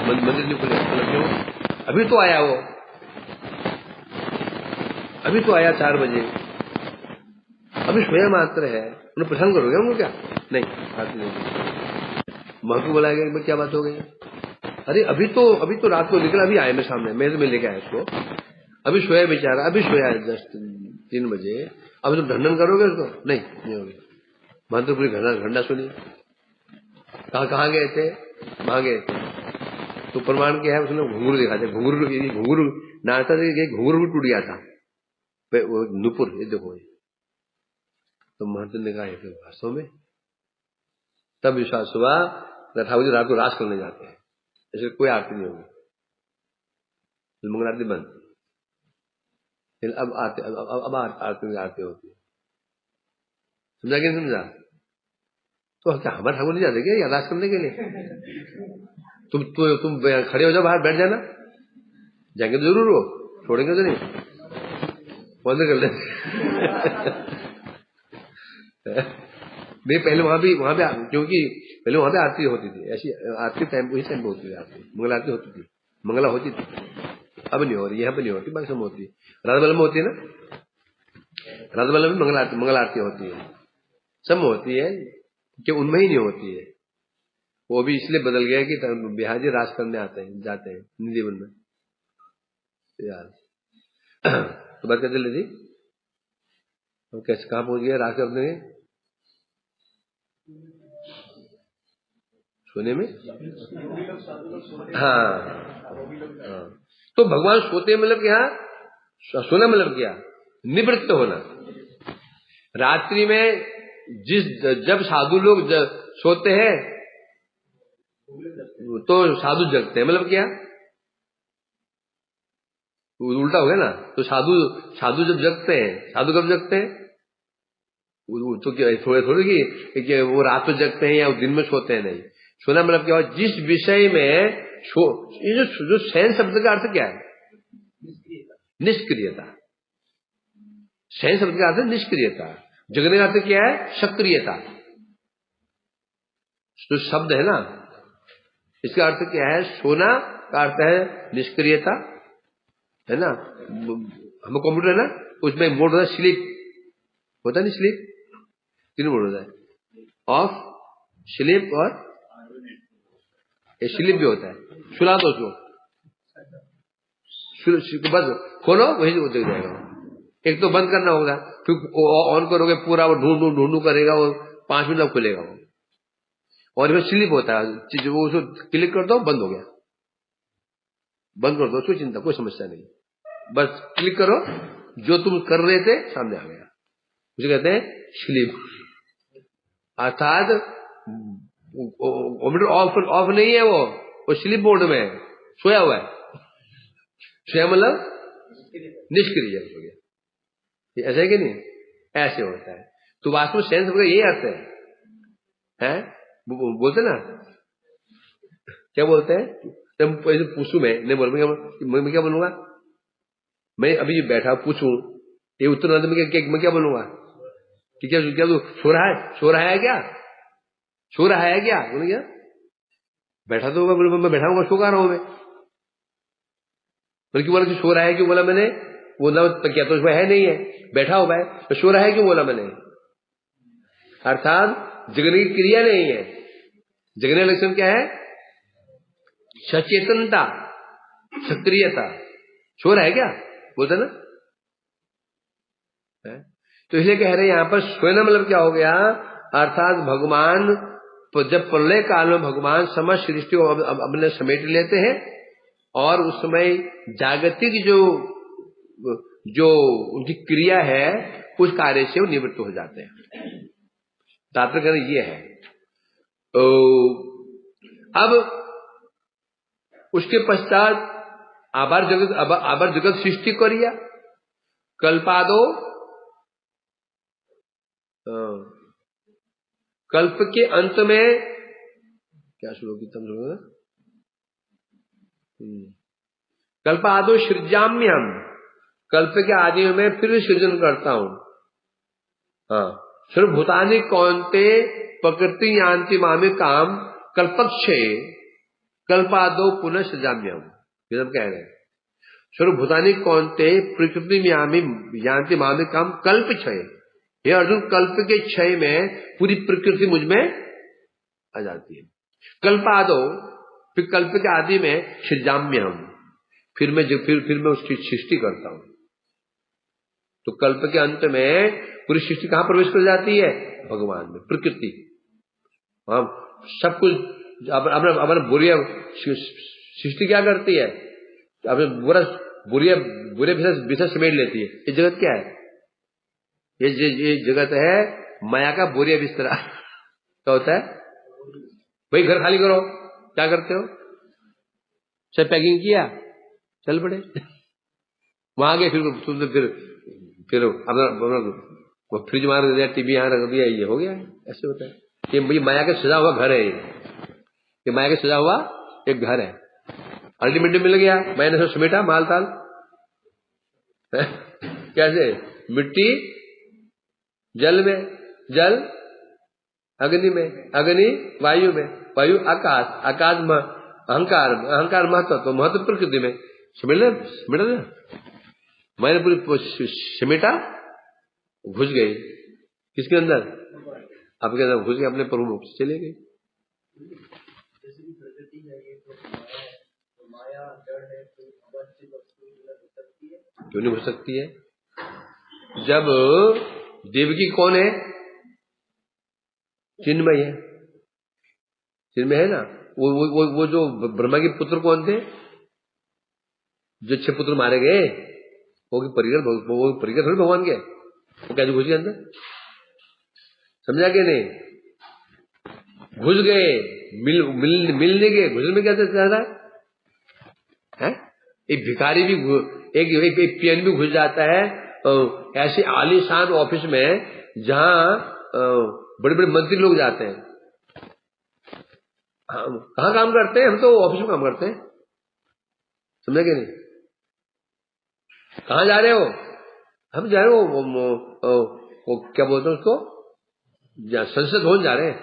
मंदिर नहीं खुले। मतलब क्यों? अभी तो आया वो, अभी तो आया 4 बजे, अभी सोया मात्र है, उन्हें परेशान करोगे उनको क्या? नहीं बात नहीं। महकू बोला गया क्या बात हो गई? अरे अभी तो रात को निकला, अभी आया मेरे सामने, मैं तो लेके आया इसको, अभी सोया बेचारा, अभी सोया है 3 बजे, अभी तो ढंडन करोगे उसको? नहीं होगी। मंत्र पूरी घंटा सुनी। कहाँ गए थे? वहां गए थे। तो प्रमाण क्या है? उसने घुंघरू देखा था, घुंघरू नाचता था, घुंघरू भी टूट गया था वो नुपुर, ये देखो। तो महंत ने कहा वास्तव में? तब विश्वास हुआ ठाकुर जी रात को रास करने जाते हैं, ऐसे कोई आरती नहीं होगी, मंगल आरती बंद। फिर अब आरती होती है। समझा कि नहीं समझा? तो क्या हमारे ठाकुर नहीं जाते क्या या रास करने के लिए? तुम खड़े हो जाओ, बाहर बैठ जाना, जाएंगे तो जरूर हो, छोड़ेंगे तो नहीं, बंद कर ले। नहीं पहले वहां भी क्योंकि पहले वहां पे आरती होती थी, ऐसी आरती टाइम वही टाइम होती थी, आरती मंगल आरती होती थी, मंगला होती थी। अब नहीं हो रही, यहाँ पे नहीं होती, बाकी सब होती है। राधाबल्लभ में होती है ना, राधाबल्लभ में मंगल आरती होती है, सब में होती है, कि उनमें ही नहीं होती है। वो भी इसलिए बदल गया कि बिहार जी राज करने जाते हैं निधिवन में यार। तो बात करते लेती हम कैसे कहाँ पहुंच गया राज करने में? सोने में? हाँ। तो भगवान सोते मतलब क्या? सोना मतलब क्या? निवृत्त होना। रात्रि में जब साधु लोग सोते हैं तो साधु जगते हैं, मतलब क्या? उल्टा हो गया ना। तो साधु जब जगते हैं, साधु कब जगते हैं? तो क्या थोड़े कि वो रात में जगते हैं या दिन में सोते हैं? नहीं। सोना मतलब क्या? जिस विषय में ये जो शयन शब्द का अर्थ क्या है? निष्क्रियता। शयन शब्द का अर्थ है निष्क्रियता। जगने का अर्थ क्या है? सक्रियता। जो शब्द है ना, इसका अर्थ क्या है? सोना का अर्थ है निष्क्रियता, है ना। हम कंप्यूटर है ना, उसमें मोड होता है स्लीप, होता है नहीं स्लीप? 3 मोड होता है, ऑफ, स्लीप और स्लीप भी होता है। सुला दो उसको, बस खोलो वही जग जाएगा। एक तो बंद करना होगा, फिर ऑन करोगे पूरा वो ढूंढू करेगा, वो 5 मिनट खुलेगा वो। और इसमें स्लीप होता है, वो उसको क्लिक कर दो बंद हो गया, बंद कर दो, कोई चिंता कोई समस्या नहीं, बस क्लिक करो, जो तुम कर रहे थे सामने आ गया। उसे कहते हैं स्लीप। अर्थात ऑफ नहीं है, वो स्लीप मोड में है, सोया हुआ है। सोया मतलब निष्क्रिय हो गया। ऐसा है कि नहीं? ऐसे होता है। तो वास्तव में सेंस का यही अर्थ है? बोलते ना, क्या बोलते हैं? जब पूछू मैं क्या बोलूंगा? मैं अभी बैठा पूछूं, ये उत्तर मैं क्या बोलूंगा? कि क्या तू सो रहा है क्या? सो रहा है क्या? बोले क्या? बैठा तो मैं बैठा हूँ, सो रहा हूं मैं। बल्कि बोला कि सो रहा है क्यों बोला मैंने? बोला क्या तो उसमें है नहीं है, बैठा हुआ है, तो सो रहा है क्यों बोला मैंने? अर्थात जगने की क्रिया नहीं है। जगने लक्षण क्या है? सचेतनता, सक्रियता। सो रहा है क्या बोलते ना? तो इसलिए कह रहे यहां पर सोना मतलब क्या हो गया? अर्थात भगवान जब प्रलय काल में भगवान समस्त सृष्टि को अपने समेट लेते हैं और उस समय जागतिक जो उनकी क्रिया है उस कार्य से वो निवृत्त हो जाते हैं। तात्पर्य ये है। अब उसके पश्चात आबार जगत सृष्टि करिया कल्पादो, कल्प के अंत में क्या श्लोक कल्प आदो सृजाम्यहम्, कल्प के आदि में फिर सृजन करता हूं। हाँ, सर्वभूतानि कौन्ते प्रकृति यान्ति मामे काम कल्पक्षये कल्पादो पुनः सृजाम्यहम्। ये सब कह रहे हैं, सर्वभूतानि कौन्ते प्रकृति यान्ति मामे काम कल्प क्षय। हे अर्जुन, कल्प के क्षय में पूरी प्रकृति मुझ में आ जाती है। कल्पादो, फिर कल्प के आदि में सृजाम्यहम्, फिर मैं उसकी सृष्टि करता हूं। तो कल्प के अंत में पूरी सृष्टि कहां प्रवेश कर जाती है? भगवान में, प्रकृति। हम सब कुछ अपना बुरी सृष्टि क्या करती है? अपने बुरे विषय समेट लेती है। ये जगत क्या है? ये जगत है माया का बुरे बिस्तरा। क्या होता है? भाई घर खाली करो, क्या करते हो? सब पैकिंग किया, चल पड़े वहां गए, फिर अपना फ्रिज मार दिया, टीवी यहां रख दिया, ये हो गया। ऐसे होता है। ये माया का सजा हुआ घर है। ये माया का सजा हुआ एक घर है। अल्टीमेटली मिल गया, मैंने सब समेटा माल ताल। कैसे? मिट्टी जल में, जल अग्नि में, अग्नि वायु में, वायु आकाश, आकाश में अहंकार, अहंकार महत्व, तो महत्व प्रकृति में। समेटा ना, मैंने पूरी समेटा, घुस गई किसके अंदर? आपके अंदर घुस गई, अपने प्रभु से चले गई। क्यों नहीं हो सकती है? जब देवकी कौन है? चिन्मय है, चिन्मय है ना। वो जो ब्रह्मा के पुत्र कौन थे? जो 6 पुत्र मारे गए, वो परिकर थोड़ी भगवान के। वो कैसे घुस गए अंदर? समझा के नहीं? घुस गए, मिलने गए, घुसने में क्या चाहता है? एक भिखारी भी, एक पियन भी घुस जाता है ऐसे आलीशान ऑफिस में जहां बड़े बड़े मंत्री लोग जाते हैं। हम कहाँ काम करते हैं? हम तो ऑफिस में काम करते हैं। समझा के नहीं? कहाँ जा रहे हो? हम जा रहे हो क्या बोलते हैं उसको, संसद भवन जा रहे हैं।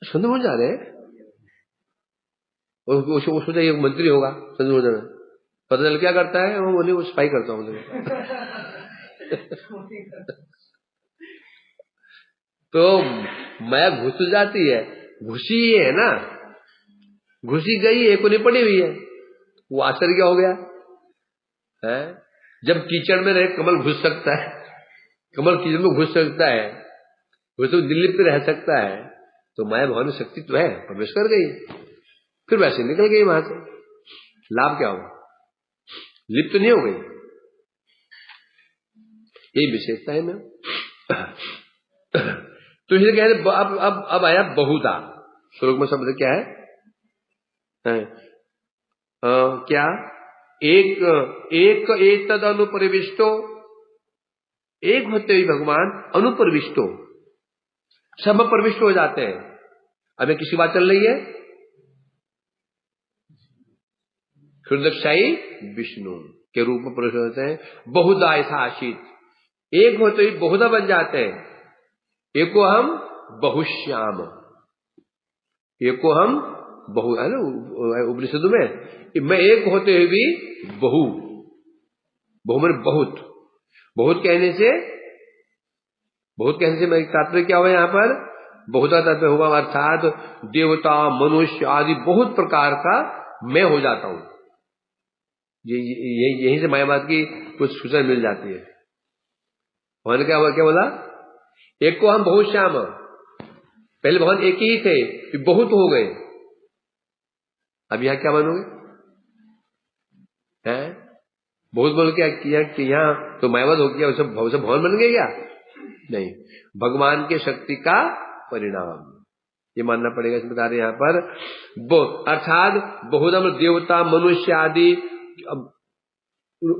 संसद भवन जा रहे हैं, वो सोचा ये मंत्री होगा संसद भवन में। पता चल क्या करता है? वो बोले वो सफाई करता हूँ। तो माया घुस जाती है, घुसी है ना, घुसी गई है, कोई पड़ी हुई है। वो आश्चर्य क्या हो गया है? जब कीचड़ में रहे कमल घुस सकता है, कमल कीचड़ में घुस सकता है, वो तो दिल्ली पे रह सकता है, तो माया भवानी शक्ति तो है, प्रवेश कर गई, फिर वैसे निकल गई वहां से। लाभ क्या हुआ? लिप्त नहीं हो गई। यही विशेषता है मैम। तो इसलिए कह रहे अब आया बहुधा। श्लोक में शब्द क्या है? क्या? एक तद अनुप्रविष्टो, एक होते हुए भगवान अनुप्रविष्टो, सब प्रविष्ट हो जाते हैं। अब किसी बात चल रही है, हृदयशाही विष्णु के रूप में प्रवेश होते हैं। बहुधा ऐसा आशित, एक होते ही बहुधा बन जाते हैं। एको हम बहुश्याम, एको हम बहु है ना उपनिषद में। मैं एक होते हुए भी बहु, बहु में बहुत, बहुत कहने से मैं तात्पर्य क्या हुआ? यहाँ पर बहुता तात्पर्य हुआ अर्थात देवता, मनुष्य आदि बहुत प्रकार का मैं हो जाता हूं। यहीं से मायावाद की कुछ सूचना मिल जाती है। भगवान क्या बोला? एक को हम बहुश्याम, पहले भगवान एक ही थे, फिर बहुत हो गए। अब यहां क्या बनोगे? है बहुत बोल के यहाँ तो मायावाद हो गया, सब भगवान बन गए क्या? नहीं, भगवान के शक्ति का परिणाम ये मानना पड़ेगा। इसमें बता रहे यहाँ पर अर्थात बहुधम देवता, मनुष्य आदि।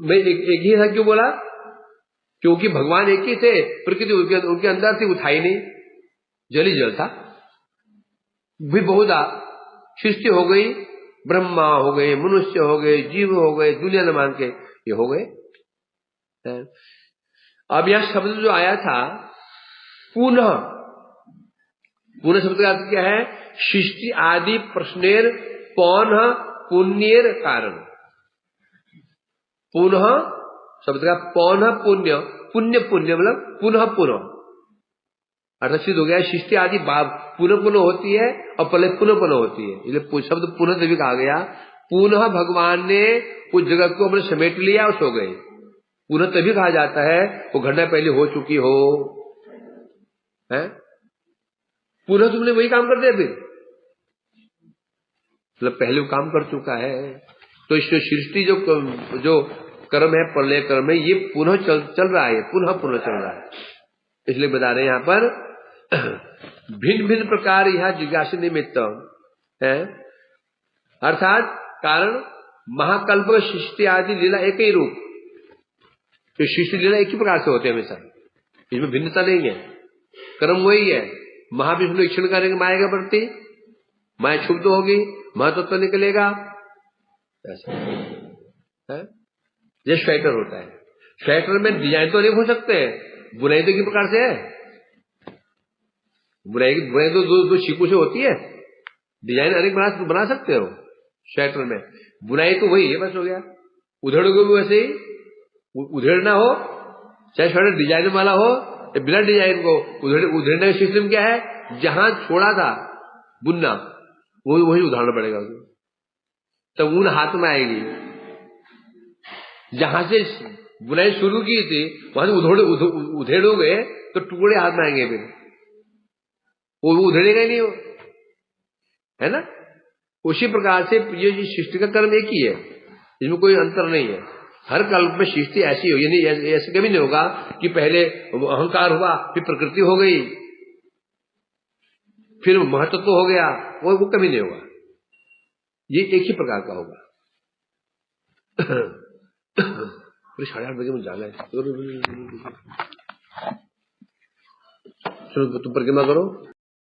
मैं एक ही था, क्यों बोला? क्योंकि भगवान एक ही थे, प्रकृति उनके अंदर थी, उठाई नहीं, जल ही जल था। भी बहुधा सृष्टि हो गई, ब्रह्मा हो गए, मनुष्य हो गए, जीव हो गए, दुनिया न मान के ये हो गए। अब यह शब्द जो आया था पुनः, पुनः शब्द का अर्थ क्या है? सृष्टि आदि प्रश्नेर पौनः पुण्येर कारण। पुनः शब्द का पौनः पुण्य, पुण्य पुण्य मतलब पुनः पुनः, अर्थात सिद्ध हो गया सृष्टि आदि पुनः पुनः होती है और पहले पुनः पुनः होती है, इसलिए शब्द पुनः तभी कहा गया। पुनः भगवान ने उस जगत को अपने समेट लिया और सो गए। पुनः तभी कहा जाता है वो घटना पहले हो चुकी हो, है? पुनः तुमने वही काम कर दिया, फिर मतलब पहले वो काम कर चुका है। तो इस सृष्टि जो कर्म है, प्रलय कर्म है, ये पुनः चल रहा है, पुनः पुनः चल रहा है। इसलिए बता रहे हैं यहाँ पर भिन्न भिन्न प्रकार यह जिज्ञासा निमित्त है, अर्थात कारण महाकल्प सृष्टि आदि लीला एक ही रूप। तो सृष्टि लीला एक ही प्रकार से होते हैं हमेशा, इसमें भिन्नता नहीं है, कर्म वही है। महाविष्णु इक्षण करेंगे माया के प्रति, माया क्षुब्ध होगी, महत्व निकलेगा, ऐसा है। जैसे स्वेटर होता है, स्वेटर में डिजाइन तो अनेक हो सकते हैं, बुनाई तो एक प्रकार से है। बुनाई तो दो सीखों से होती है, डिजाइन अनेक बना सकते हो स्वेटर में, बुनाई तो वही है, बस हो गया। उधेड़ोगे भी वैसे ही, उधेड़ना हो चाहे स्वेटर डिजाइन वाला हो या बिना डिजाइन को, उधेड़ने का सिस्टम क्या है? जहां छोड़ा था बुनना वही उधारना पड़ेगा, तब ऊन हाथ में आएगी। जहां से बुनाई शुरू की थी वहां से उधेड़ोगे तो टुकड़े हाथ में आएंगे, फिर वो उधेड़ेगा ही नहीं, वो है ना। उसी प्रकार से ये सृष्टि का कर्म एक ही है, इसमें कोई अंतर नहीं है। हर कल्प में सृष्टि ऐसी हो, यानी ऐसे कभी नहीं होगा कि पहले अहंकार हुआ फिर प्रकृति हो गई फिर महत्व हो गया, वो कभी नहीं होगा। ये एक ही प्रकार का होगा। 8:30 बजे मुझे जाना है, चलो तुम परिक्रमा करो।